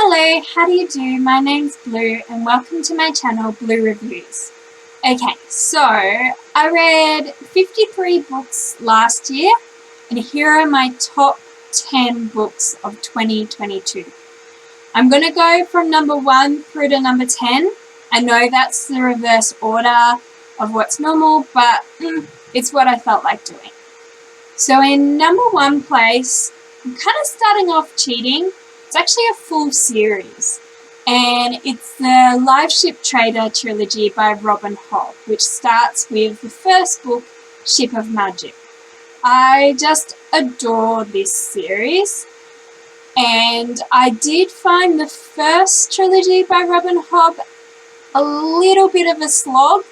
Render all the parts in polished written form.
Hello, how do you do? My name's Blue and welcome to my channel Blue Reviews. Okay, so I read 53 books last year and here are my top 10 books of 2022. I'm going to go from number 1 through to number 10. I know that's the reverse order of what's normal, but it's what I felt like doing. So in number 1 place, I'm kind of starting off cheating. It's actually a full series, and it's the Live Ship Trader Trilogy by Robin Hobb, which starts with the first book, Ship of Magic. I just adore this series, and I did find the first trilogy by Robin Hobb a little bit of a slog,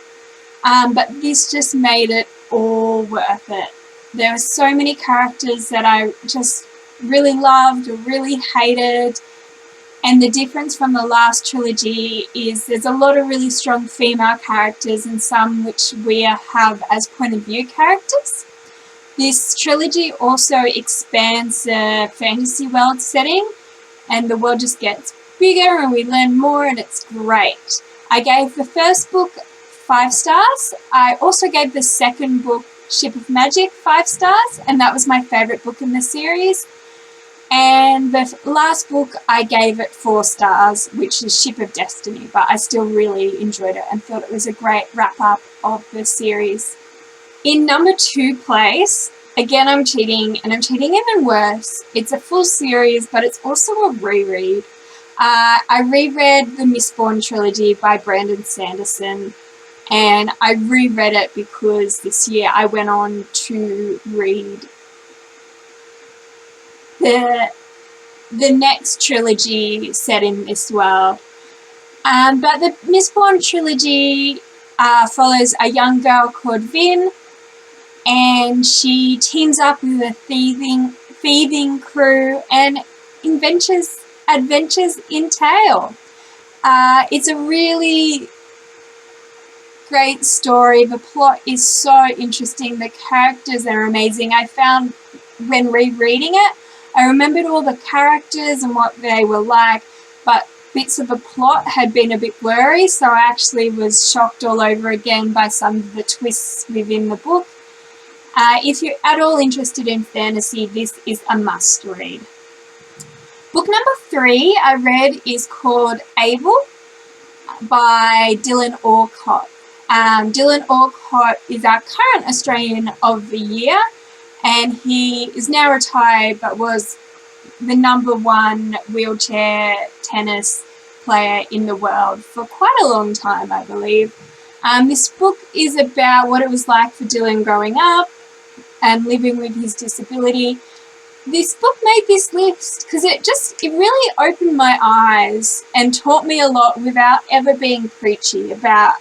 but this just made it all worth it. There were so many characters that I just really loved or really hated, and the difference from the last trilogy is there's a lot of really strong female characters and some which we have as point of view characters. This trilogy also expands the fantasy world setting, and the world just gets bigger and we learn more, and it's great. I gave the first book 5 stars. I also gave the second book, Ship of Magic, 5 stars, and that was my favourite book in the series. And the last book, I gave it 4 stars, which is Ship of Destiny, but I still really enjoyed it and thought it was a great wrap-up of the series. In number 2 place, again I'm cheating, and I'm cheating even worse. It's a full series, but it's also a reread. I reread the Mistborn trilogy by Brandon Sanderson, and I reread it because this year I went on to read the next trilogy set in this world. But the Mistborn trilogy follows a young girl called Vin, and she teams up with a thieving crew and adventures entail. It's a really great story. The plot is so interesting. The characters are amazing. I found when rereading it, I remembered all the characters and what they were like, but bits of the plot had been a bit blurry, so I actually was shocked all over again by some of the twists within the book. If you're at all interested in fantasy, this is a must read. Book number 3 I read is called Able by Dylan Alcott. Dylan Alcott is our current Australian of the Year, and he is now retired but was the number 1 wheelchair tennis player in the world for quite a long time, I believe. This book is about what it was like for Dylan growing up and living with his disability. This book made this list because it really opened my eyes and taught me a lot without ever being preachy about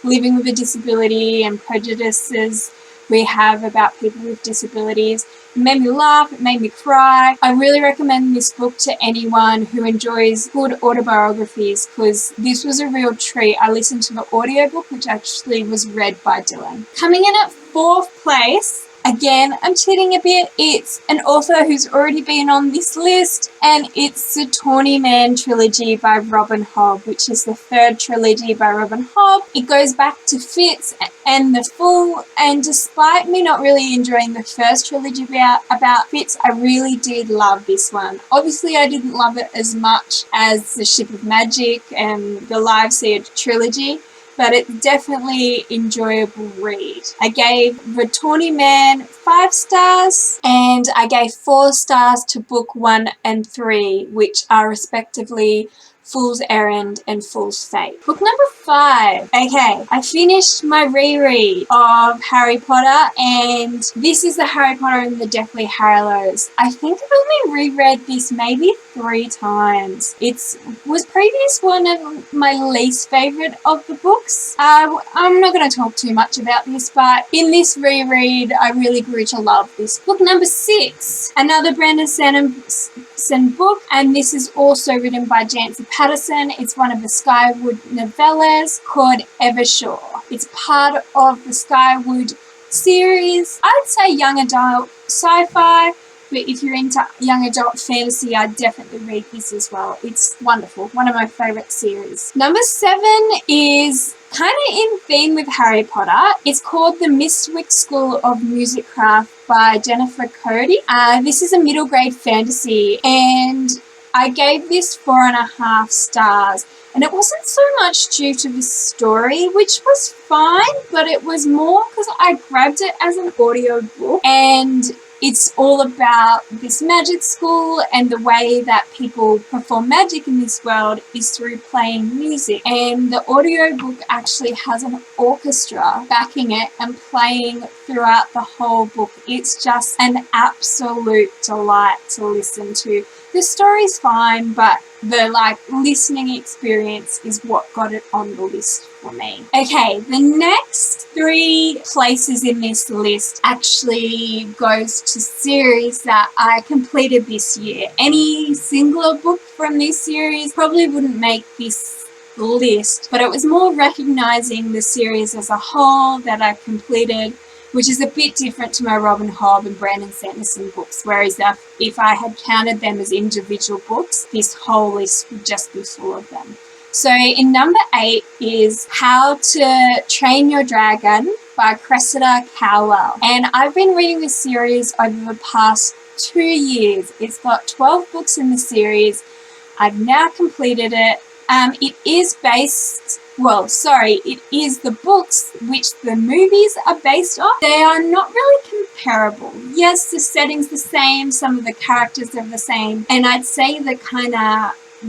living with a disability and prejudices we have about people with disabilities. It made me laugh, it made me cry. I really recommend this book to anyone who enjoys good autobiographies because this was a real treat. I listened to the audiobook, which actually was read by Dylan. Coming in at 4th place, again, I'm cheating a bit. It's an author who's already been on this list, and it's the Tauneyman trilogy by Robin Hobb, which is the 3rd trilogy by Robin Hobb. It goes back to Fitz and the Fool, and despite me not really enjoying the first trilogy about Fitz, I really did love this one. Obviously, I didn't love it as much as the Ship of Magic and the Live Ship trilogy, but it's definitely enjoyable read. I gave the Tauneyman 5 stars, and I gave 4 stars to book 1 and 3, which are respectively Fool's Errand and Fool's Fate. Book number 5. Okay, I finished my reread of Harry Potter, and this is the Harry Potter and the Deathly Hallows. I think I've only reread this maybe 3 times. It was previously one of my least favourite of the books. I'm not going to talk too much about this, but in this reread, I really grew to love this. Book number 6, another Brandon Sanderson book, and this is also written by Patterson. It's one of the Skywood novellas called Evershore. It's part of the Skywood series. I'd say young adult sci-fi. but if you're into young adult fantasy, I'd definitely read this as well. It's wonderful. One of my favourite series. Number 7 is kind of in theme with Harry Potter. It's called The Mystwick School of Musicraft by Jennifer Cody. This is a middle grade fantasy, and I gave this 4.5 stars. And it wasn't so much due to the story, which was fine, but it was more because I grabbed it as an audio book, and it's all about this magic school, and the way that people perform magic in this world is through playing music. And the audiobook actually has an orchestra backing it and playing throughout the whole book. It's just an absolute delight to listen to. The story's fine, but the listening experience is what got it on the list for me. Okay, the next 3 places in this list actually goes to series that I completed this year. Any singular book from this series probably wouldn't make this list, but it was more recognizing the series as a whole that I completed, which is a bit different to my Robin Hobb and Brandon Sanderson books, whereas if I had counted them as individual books, this whole list would just be full of them. So in number 8 is How to Train Your Dragon by Cressida Cowell. And I've been reading this series over the past 2 years. It's got 12 books in the series. I've now completed it. It is the books which the movies are based on. They are not really comparable. Yes, the setting's the same, some of the characters are the same, and I'd say the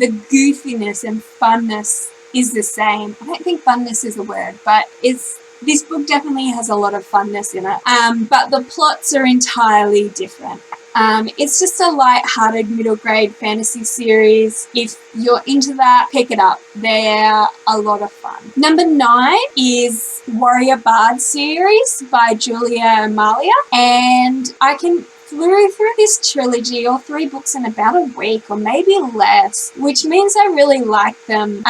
goofiness and funness is the same. I don't think funness is a word, but this book definitely has a lot of funness in it. But the plots are entirely different. It's just a light-hearted middle grade fantasy series. If you're into that, pick it up. They're a lot of fun. Number 9 is Warrior Bard series by Juliet Marillier, and I flew through this trilogy, or 3 books, in about a week or maybe less, which means I really like them.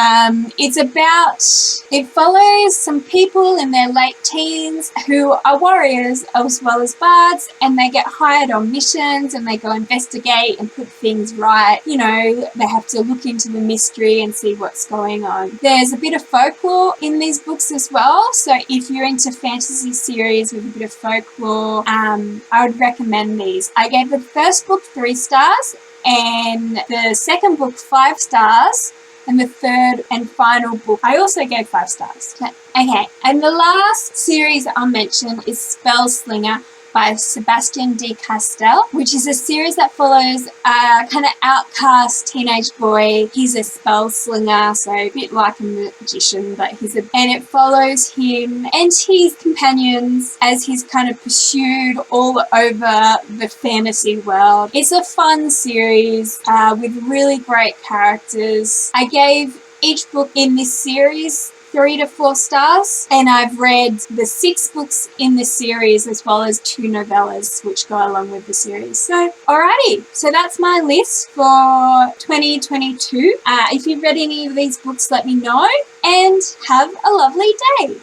It follows some people in their late teens who are warriors as well as bards, and they get hired on missions and they go investigate and put things right. You know, they have to look into the mystery and see what's going on. There's a bit of folklore in these books as well, so if you're into fantasy series with a bit of folklore, I would recommend these. I gave the first book 3 stars, and the second book 5 stars, and the third and final book I also gave 5 stars. Okay, and the last series I'll mention is Spellslinger by Sebastien de Castell, which is a series that follows a kind of outcast teenage boy. He's a spellslinger, so a bit like a magician, but and it follows him and his companions as he's kind of pursued all over the fantasy world. It's a fun series with really great characters. I gave each book in this series 3 to 4 stars, and I've read the 6 books in the series as well as 2 novellas which go along with the series. So alrighty, so that's my list for 2022. If you've read any of these books, let me know, and have a lovely day.